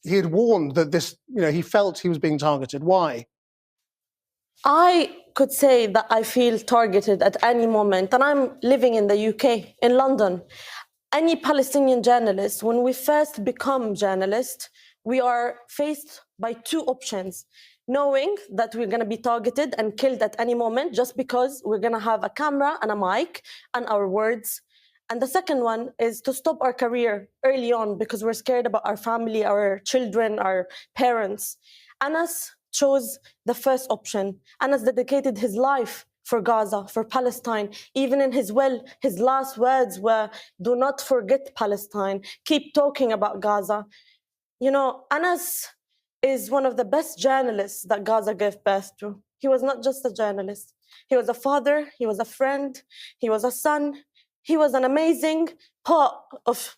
he had warned that this, he felt he was being targeted. Why? I could say that I feel targeted at any moment, and I'm living in the UK, in London. Any Palestinian journalist, when we first become journalists, we are faced by two options: knowing that we're going to be targeted and killed at any moment just because we're going to have a camera and a mic and our words. And the second one is to stop our career early on because we're scared about our family, our children, our parents. Anas chose the first option. Anas dedicated his life for Gaza, for Palestine. Even in his will, his last words were, "Do not forget Palestine. Keep talking about Gaza." Anas is one of the best journalists that Gaza gave birth to. He was not just a journalist. He was a father, he was a friend, he was a son. He was an amazing part of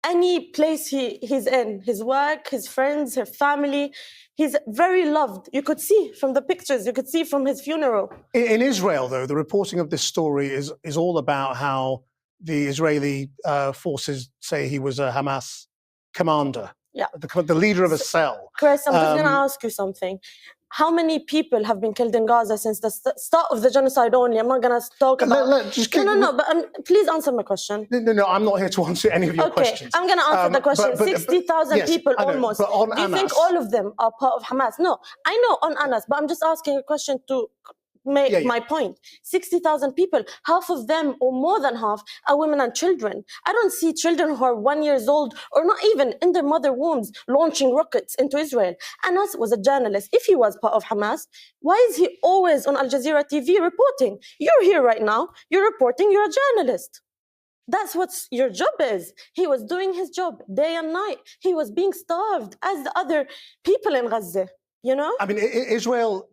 any place he's in, his work, his friends, his family. He's very loved. You could see from the pictures, you could see from his funeral. In Israel, though, the reporting of this story is all about how the Israeli forces say he was a Hamas commander, the leader of a cell. Chris, I'm just going to ask you something. How many people have been killed in Gaza since the start of the genocide only? I'm not going to talk about... but please answer my question. No, I'm not here to answer any of your questions. I'm going to answer the question. 60,000 people almost. Do you think all of them are part of Hamas? No, I know on Anas, but I'm just asking a question to make my point. 60,000 people, half of them or more than half are women and children. I don't see children who are 1 year old or not even in their mother wombs launching rockets into Israel. Anas was a journalist. If he was part of Hamas, why is he always on Al Jazeera TV reporting? You're here right now, you're reporting, you're a journalist. That's what your job is. He was doing his job day and night. He was being starved as the other people in Gaza, I mean, Israel...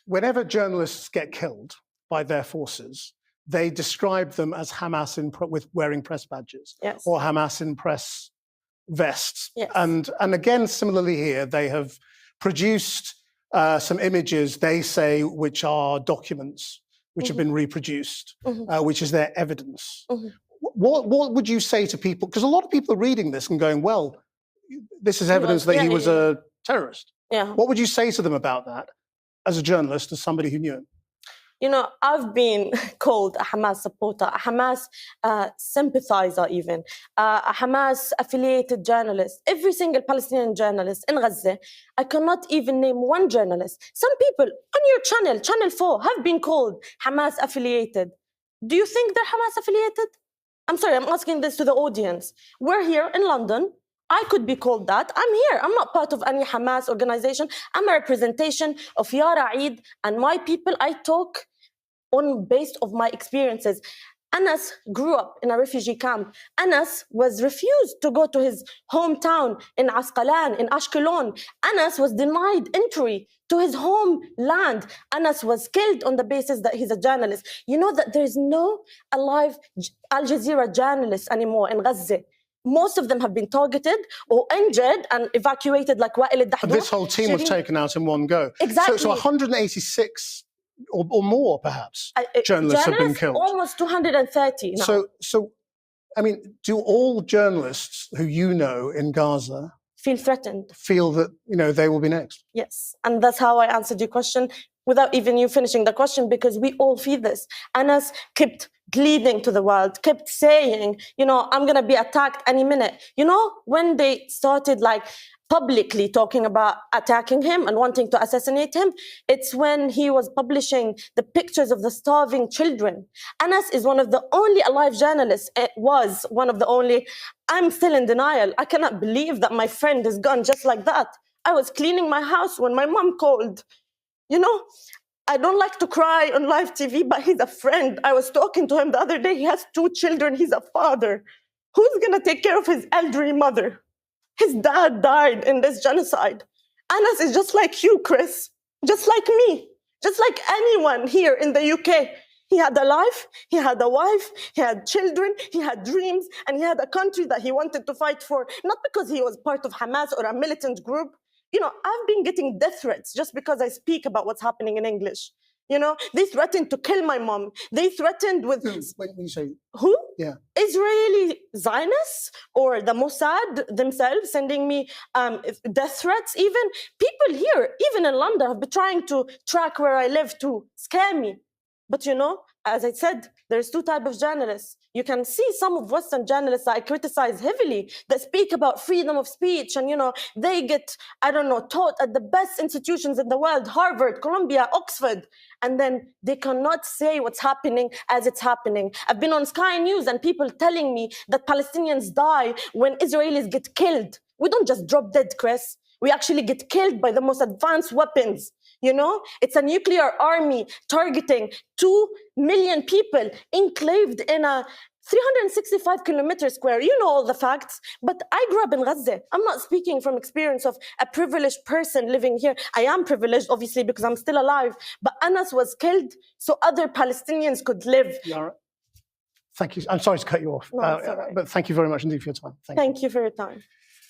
Whenever journalists get killed by their forces, they describe them as Hamas with wearing press badges, or Hamas in press vests. And again, similarly here, they have produced some images, they say, which are documents, which have been reproduced, which is their evidence. What would you say to people? Because a lot of people are reading this and going, well, this is evidence that he was a terrorist. What would you say to them about that? As a journalist, as somebody who knew him? I've been called a Hamas supporter, a Hamas sympathizer even, a Hamas-affiliated journalist. Every single Palestinian journalist in Gaza, I cannot even name one journalist. Some people on your channel, Channel 4, have been called Hamas-affiliated. Do you think they're Hamas-affiliated? I'm sorry, I'm asking this to the audience. We're here in London. I could be called that. I'm here. I'm not part of any Hamas organization. I'm a representation of Yara Eid and my people. I talk based of my experiences. Anas grew up in a refugee camp. Anas was refused to go to his hometown in Asqalan, in Ashkelon. Anas was denied entry to his homeland. Anas was killed on the basis that he's a journalist. You know that there is no alive Al Jazeera journalist anymore in Gaza. Most of them have been targeted or injured and evacuated like Wa'il al-Dahdouk. This whole team was taken out in one go. Exactly. So 186 or more, perhaps, journalists have been killed. Almost 230 now. So, I mean, do all journalists who you know in Gaza feel threatened? Feel that, they will be next? Yes. And that's how I answered your question without even you finishing the question, because we all feel this. Anas kept pleading to the world, kept saying, I'm going to be attacked any minute. When they started publicly talking about attacking him and wanting to assassinate him, it's when he was publishing the pictures of the starving children. Anas is one of the only alive journalists. It was one of the only. I'm still in denial. I cannot believe that my friend is gone just like that. I was cleaning my house when my mom called. I don't like to cry on live TV, but he's a friend. I was talking to him the other day. He has 2 children. He's a father. Who's going to take care of his elderly mother? His dad died in this genocide. Anas is just like you, Chris. Just like me. Just like anyone here in the UK. He had a life, he had a wife, he had children, he had dreams, and he had a country that he wanted to fight for, not because he was part of Hamas or a militant group. I've been getting death threats just because I speak about what's happening in English. You know, they threatened to kill my mom. They threatened with... When you say... Who? Yeah. Israeli Zionists or the Mossad themselves sending me death threats. Even people here, even in London, have been trying to track where I live to scare me. But you know, as I said, there's two types of journalists. You can see some of Western journalists that I criticize heavily that speak about freedom of speech, and you know, they get, I don't know, taught at the best institutions in the world, Harvard, Columbia, Oxford, and then they cannot say what's happening as it's happening. I've been on Sky News and people telling me that Palestinians die when Israelis get killed. We don't just drop dead, Chris. We actually get killed by the most advanced weapons. You know, it's a nuclear army targeting 2 million people enclaved in a 365 kilometer square. You know all the facts, but I grew up in Gaza. I'm not speaking from experience of a privileged person living here. I am privileged, obviously, because I'm still alive, but Anas was killed so other Palestinians could live. Yara, thank you. I'm sorry to cut you off, No, it's all right. but thank you very much indeed for your time. Thank you for your time.